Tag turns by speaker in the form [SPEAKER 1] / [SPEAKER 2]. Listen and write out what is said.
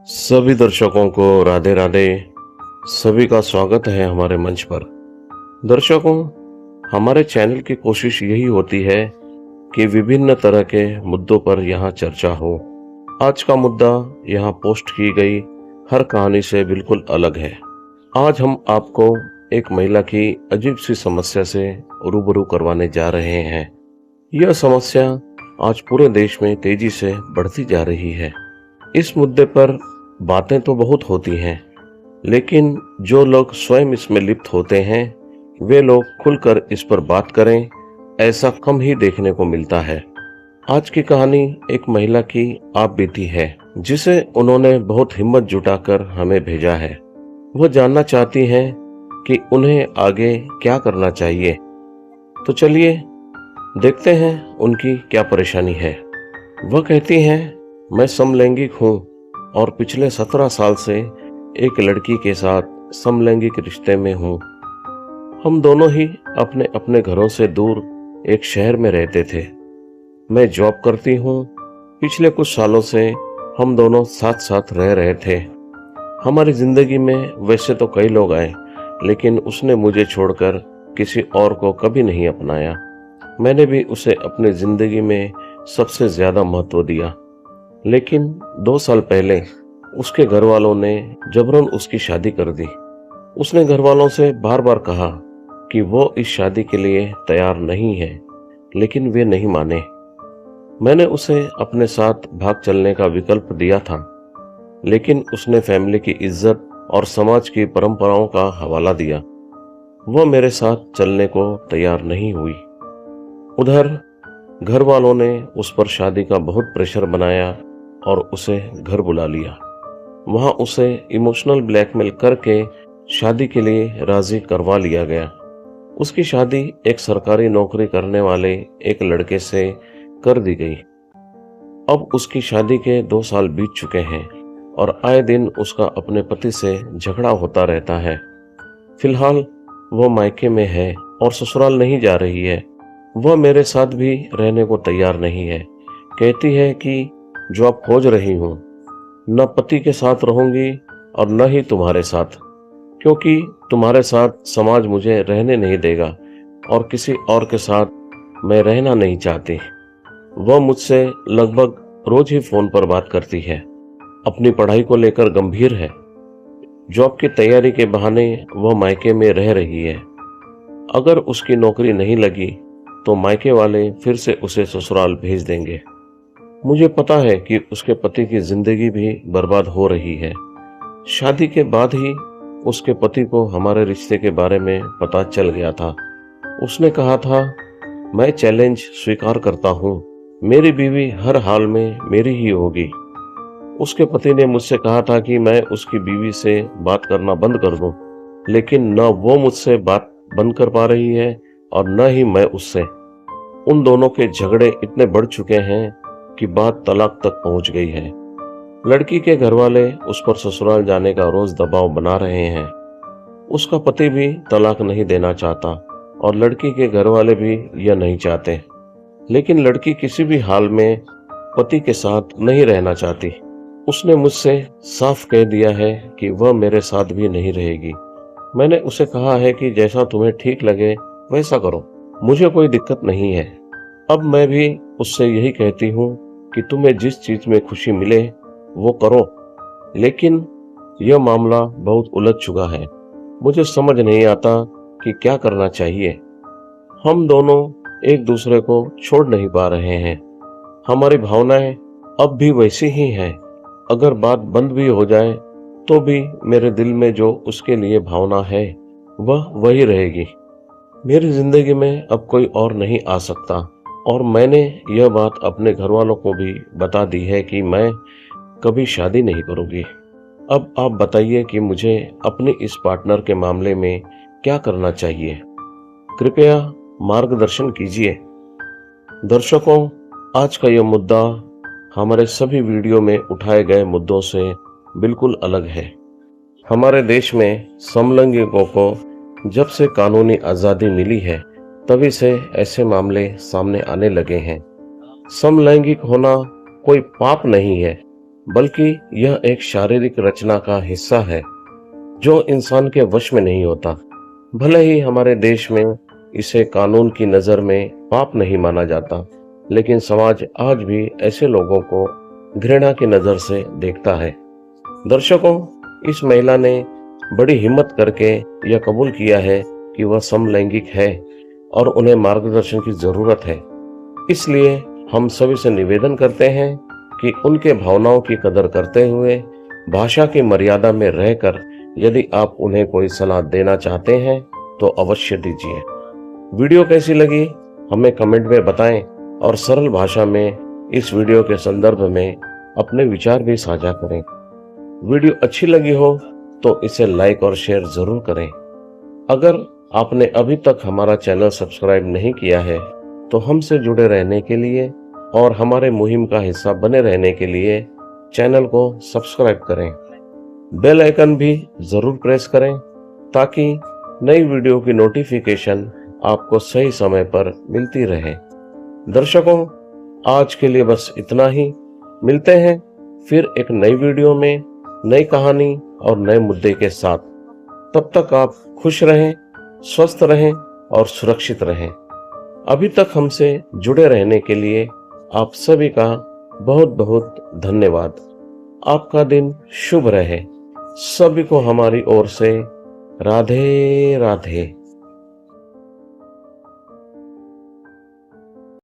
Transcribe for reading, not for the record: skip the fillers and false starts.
[SPEAKER 1] सभी दर्शकों को राधे राधे। सभी का स्वागत है हमारे मंच पर। दर्शकों, हमारे चैनल की कोशिश यही होती है कि विभिन्न तरह के मुद्दों पर यहाँ चर्चा हो। आज का मुद्दा यहाँ पोस्ट की गई हर कहानी से बिल्कुल अलग है। आज हम आपको एक महिला की अजीब सी समस्या से रूबरू करवाने जा रहे हैं। यह समस्या आज पूरे देश में तेजी से बढ़ती जा रही है। इस मुद्दे पर बातें तो बहुत होती हैं, लेकिन जो लोग स्वयं इसमें लिप्त होते हैं वे लोग खुलकर इस पर बात करें, ऐसा कम ही देखने को मिलता है। आज की कहानी एक महिला की आप बीती है, जिसे उन्होंने बहुत हिम्मत जुटाकर हमें भेजा है। वह जानना चाहती हैं कि उन्हें आगे क्या करना चाहिए। तो चलिए देखते हैं उनकी क्या परेशानी है। वह कहती हैं, मैं समलैंगिक हूँ और पिछले 17 साल से एक लड़की के साथ समलैंगिक रिश्ते में हूँ। हम दोनों ही अपने अपने घरों से दूर एक शहर में रहते थे। मैं जॉब करती हूँ। पिछले कुछ सालों से हम दोनों साथ साथ रह रहे थे। हमारी जिंदगी में वैसे तो कई लोग आए, लेकिन उसने मुझे छोड़कर किसी और को कभी नहीं अपनाया। मैंने भी उसे अपनी जिंदगी में सबसे ज्यादा महत्व दिया। लेकिन 2 साल पहले उसके घर वालों ने जबरन उसकी शादी कर दी। उसने घर वालों से बार बार कहा कि वो इस शादी के लिए तैयार नहीं है, लेकिन वे नहीं माने। मैंने उसे अपने साथ भाग चलने का विकल्प दिया था, लेकिन उसने फैमिली की इज्जत और समाज की परंपराओं का हवाला दिया। वह मेरे साथ चलने को तैयार नहीं हुई। उधर घर वालों ने उस पर शादी का बहुत प्रेशर बनाया और उसे घर बुला लिया। वहां उसे इमोशनल ब्लैकमेल करके शादी के लिए राजी करवा लिया गया। उसकी शादी एक सरकारी नौकरी करने वाले एक लड़के से कर दी गई। अब उसकी शादी के 2 साल बीत चुके हैं और आए दिन उसका अपने पति से झगड़ा होता रहता है। फिलहाल वो मायके में है और ससुराल नहीं जा रही है। वह मेरे साथ भी रहने को तैयार नहीं है। कहती है कि जो आप खोज रही हूँ, न पति के साथ रहूंगी और न ही तुम्हारे साथ, क्योंकि तुम्हारे साथ समाज मुझे रहने नहीं देगा और किसी और के साथ मैं रहना नहीं चाहती। वह मुझसे लगभग रोज ही फोन पर बात करती है। अपनी पढ़ाई को लेकर गंभीर है। जॉब की तैयारी के बहाने वह मायके में रह रही है। अगर उसकी नौकरी नहीं लगी तो मायके वाले फिर से उसे ससुराल भेज देंगे। मुझे पता है कि उसके पति की जिंदगी भी बर्बाद हो रही है। शादी के बाद ही उसके पति को हमारे रिश्ते के बारे में पता चल गया था। उसने कहा था, मैं चैलेंज स्वीकार करता हूँ, मेरी बीवी हर हाल में मेरी ही होगी। उसके पति ने मुझसे कहा था कि मैं उसकी बीवी से बात करना बंद कर दूं, लेकिन न वो मुझसे बात बंद कर पा रही है और न ही मैं उससे। उन दोनों के झगड़े इतने बढ़ चुके हैं कि बात तलाक तक पहुंच गई है। लड़की के घर वाले उस पर ससुराल जाने का रोज दबाव बना रहे हैं। उसका पति भी तलाक नहीं देना चाहता और लड़की के घर वाले भी यह नहीं चाहते। लेकिन लड़की किसी भी हाल में पति के साथ नहीं रहना चाहती। उसने मुझसे साफ कह दिया है कि वह मेरे साथ भी नहीं रहेगी। मैंने उसे कहा है कि जैसा तुम्हें ठीक लगे वैसा करो, मुझे कोई दिक्कत नहीं है। अब मैं भी उससे यही कहती हूँ कि तुम्हें जिस चीज में खुशी मिले वो करो, लेकिन यह मामला बहुत उलझ चुका है। मुझे समझ नहीं आता कि क्या करना चाहिए। हम दोनों एक दूसरे को छोड़ नहीं पा रहे हैं। हमारी भावनाएं अब भी वैसी ही हैं। अगर बात बंद भी हो जाए तो भी मेरे दिल में जो उसके लिए भावना है वह वही रहेगी। मेरी जिंदगी में अब कोई और नहीं आ सकता और मैंने यह बात अपने घर वालों को भी बता दी है कि मैं कभी शादी नहीं करूंगी। अब आप बताइए कि मुझे अपने इस पार्टनर के मामले में क्या करना चाहिए। कृपया मार्गदर्शन कीजिए। दर्शकों, आज का यह मुद्दा हमारे सभी वीडियो में उठाए गए मुद्दों से बिल्कुल अलग है। हमारे देश में समलैंगिकों को जब से कानूनी आज़ादी मिली है तभी से ऐसे मामले सामने आने लगे हैं। समलैंगिक होना कोई पाप नहीं है, बल्कि यह एक शारीरिक रचना का हिस्सा है जो इंसान के वश में नहीं होता। भले ही हमारे देश में इसे कानून की नज़र में पाप नहीं माना जाता, लेकिन समाज आज भी ऐसे लोगों को घृणा की नज़र से देखता है। दर्शकों, इस महिला ने बड़ी हिम्मत करके यह कबूल किया है कि वह समलैंगिक है और उन्हें मार्गदर्शन की जरूरत है। इसलिए हम सभी से निवेदन करते हैं कि उनके भावनाओं की कदर करते हुए भाषा की मर्यादा में रहकर यदि आप उन्हें कोई सलाह देना चाहते हैं तो अवश्य दीजिए। वीडियो कैसी लगी हमें कमेंट में बताएं और सरल भाषा में इस वीडियो के संदर्भ में अपने विचार भी साझा करें। वीडियो अच्छी लगी हो तो इसे लाइक और शेयर जरूर करें। अगर आपने अभी तक हमारा चैनल सब्सक्राइब नहीं किया है तो हमसे जुड़े रहने के लिए और हमारे मुहिम का हिस्सा बने रहने के लिए चैनल को सब्सक्राइब करें। बेल आइकन भी जरूर प्रेस करें ताकि नई वीडियो की नोटिफिकेशन आपको सही समय पर मिलती रहे। दर्शकों, आज के लिए बस इतना ही। मिलते हैं फिर एक नई वीडियो में नई कहानी और नए मुद्दे के साथ। तब तक आप खुश रहें, स्वस्थ रहें और सुरक्षित रहें। अभी तक हमसे जुड़े रहने के लिए आप सभी का बहुत बहुत धन्यवाद। आपका दिन शुभ रहे। सभी को हमारी ओर से राधे राधे।